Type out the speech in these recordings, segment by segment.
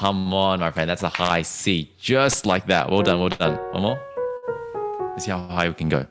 come on, my friend. That's a high C. Just like that. Well done, well done. One more. Let's see how high we can go.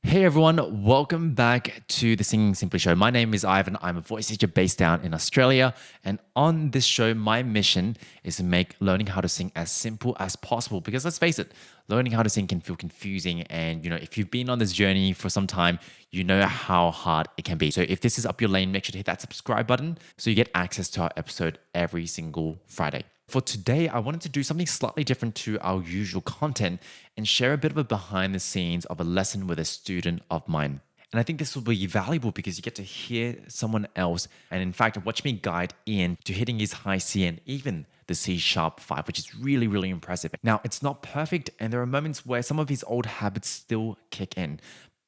Hey everyone, welcome back to the Singing Simply Show. My name is Ivan. I'm a voice teacher based down in Australia. And on this show, my mission is to make learning how to sing as simple as possible. Because let's face it, learning how to sing can feel confusing. And if you've been on this journey for some time, you know how hard it can be. So if this is up your lane, make sure to hit that subscribe button so you get access to our episode every single Friday. For today, I wanted to do something slightly different to our usual content and share a bit of a behind the scenes of a lesson with a student of mine. And I think this will be valuable because you get to hear someone else and in fact, watch me guide Ian to hitting his high C and even the C#5, which is really, really impressive. Now, it's not perfect and there are moments where some of his old habits still kick in,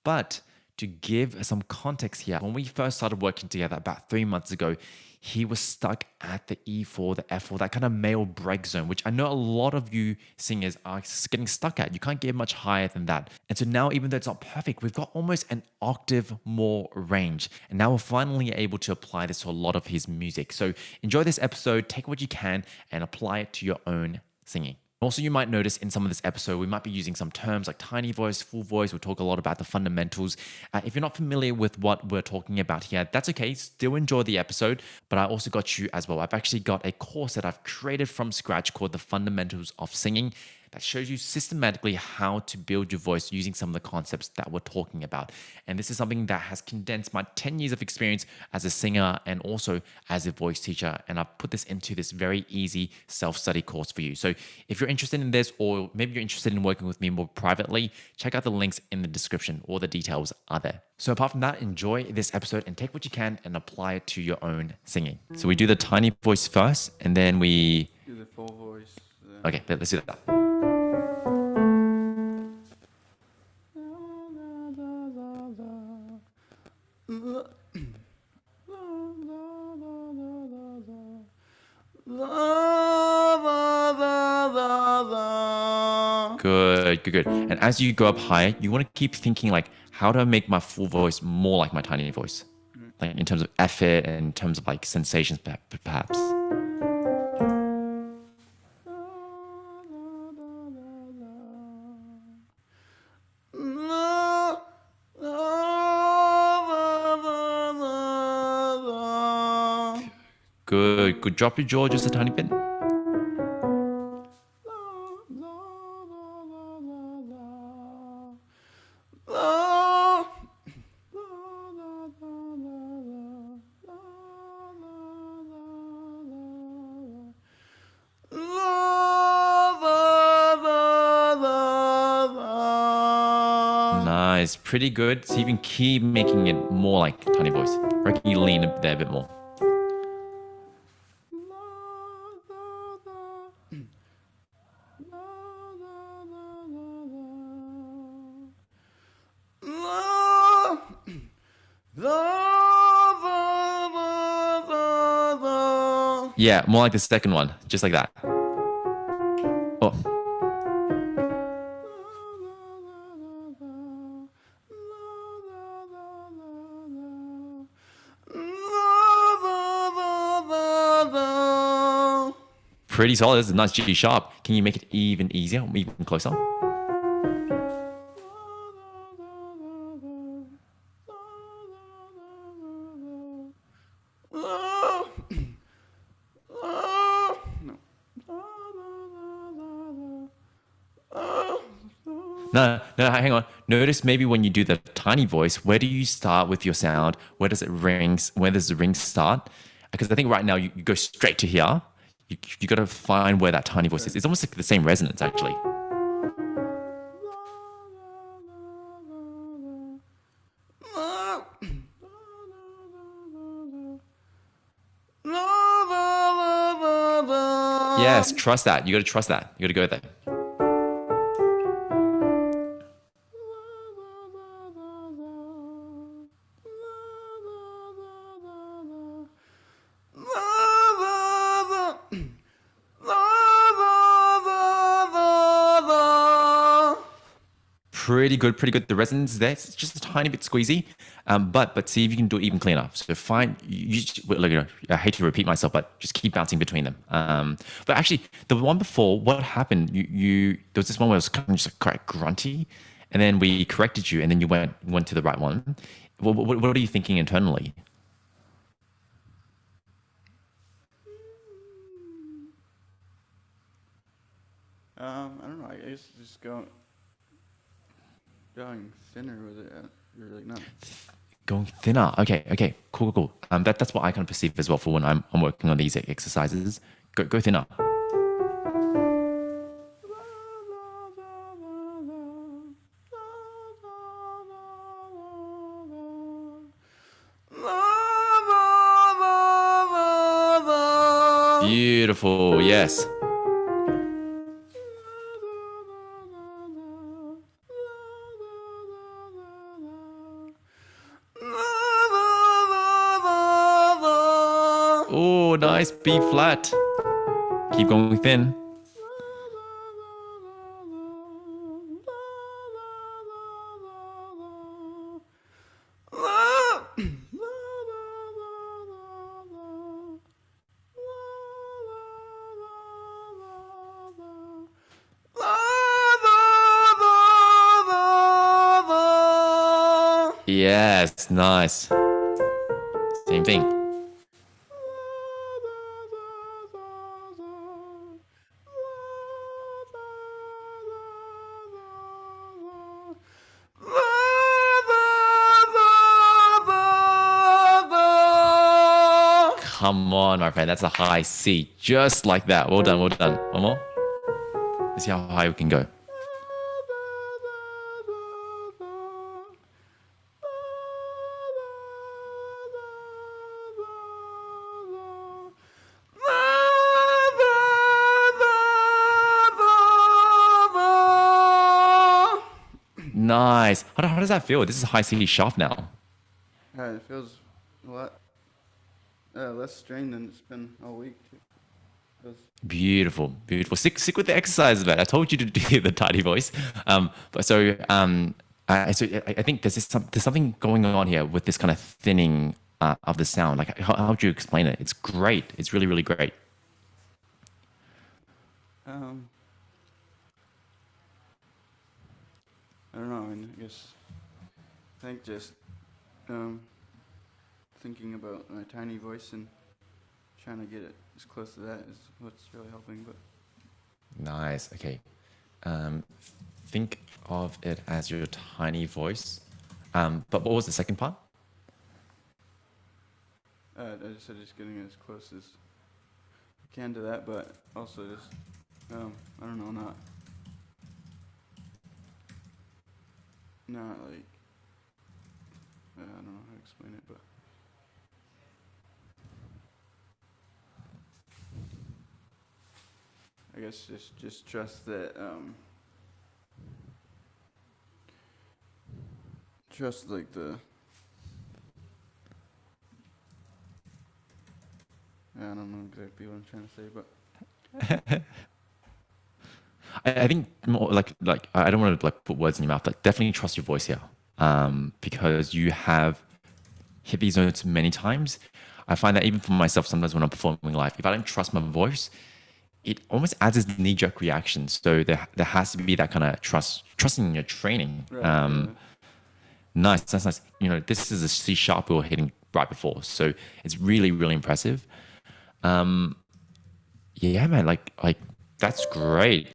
but to give some context here, when we first started working together about 3 months ago, he was stuck at the E4, the F4, that kind of male break zone, which I know a lot of you singers are getting stuck at. You can't get much higher than that. And so now, even though it's not perfect, we've got almost an octave more range. And now we're finally able to apply this to a lot of his music. So enjoy this episode, take what you can, and apply it to your own singing. Also, you might notice in some of this episode, we might be using some terms like tiny voice, full voice. We'll talk a lot about the fundamentals. If you're not familiar with what we're talking about here, that's okay. Still enjoy the episode, but I also got you as well. I've actually got a course that I've created from scratch called The Fundamentals of Singing that shows you systematically how to build your voice using some of the concepts that we're talking about. And this is something that has condensed my 10 years of experience as a singer and also as a voice teacher. And I've put this into this very easy self-study course for you. So if you're interested in this, or maybe you're interested in working with me more privately, check out the links in the description. All the details are there. So apart from that, enjoy this episode and take what you can and apply it to your own singing. So we do the tiny voice first, and then we Do the full voice. Okay, let's do that. Good. And as you go up higher, you want to keep thinking like, how do I make my full voice more like my tiny voice? Like in terms of effort and in terms of like sensations, perhaps. Good. Drop your jaw just a tiny bit. Nice, pretty good. So you can keep making it more like tiny voice. I reckon you lean there a bit more. Yeah, more like the second one, just like that. Oh. Pretty solid. This is a nice G sharp. Can you make it even easier, even closer? No, hang on. Notice maybe when you do the tiny voice, where do you start with your sound? Where does it ring? Where does the ring start? Because I think right now you go straight to here. You got to find where that tiny voice is. It's almost like the same resonance, actually. Yes, trust that. You got to trust that. You got to go there. pretty good, pretty good. The resonance is there. It's just a tiny bit squeezy, but see if you can do it even cleaner. So find look, I hate to repeat myself, but just keep bouncing between them. But actually, the one before, what happened? There was this one where it was kind of just like quite grunty, and then we corrected you, and then you went to the right one. What are you thinking internally? I don't know. I guess just going thinner with it. You're like not. Going thinner. Okay, okay, cool, cool, cool. That's what I kind of perceive as well for when I'm working on these exercises. Go thinner. Beautiful. Yes. Oh, nice B flat. Keep going thin. Yes, nice. Same thing. Come on, my friend. That's a high C. Just like that. Well done, well done. One more. Let's see how high we can go. Nice. How does that feel? This is high C sharp now. It feels a lot less strained than it's been all week. Feels, Beautiful, beautiful. Stick with the exercise, man. I told you to do the tiny voice. I think there's something going on here with this kind of thinning of the sound. Like, how would you explain it? It's great. It's really, really great. um, I don't know. I mean, I think just um, thinking about my tiny voice and trying to get it as close to that is what's really helping. But Nice. Okay. Um, think of it as your tiny voice. But what was the second part? I just said just getting as close as I can to that, but also just I don't know, not like I don't know how to explain it, but I guess just trust that trust like I don't know exactly what I'm trying to say, but I think more like I don't want to like put words in your mouth. Like definitely trust your voice here, because you have hit these notes many times. I find that even for myself, sometimes when I'm performing live, if I don't trust my voice, it almost adds this knee-jerk reaction. So there has to be that kind of trusting in your training. right, yeah. Nice, nice, nice. You know, this is a C sharp we were hitting right before, so it's really, really impressive. Yeah, man, like that's great.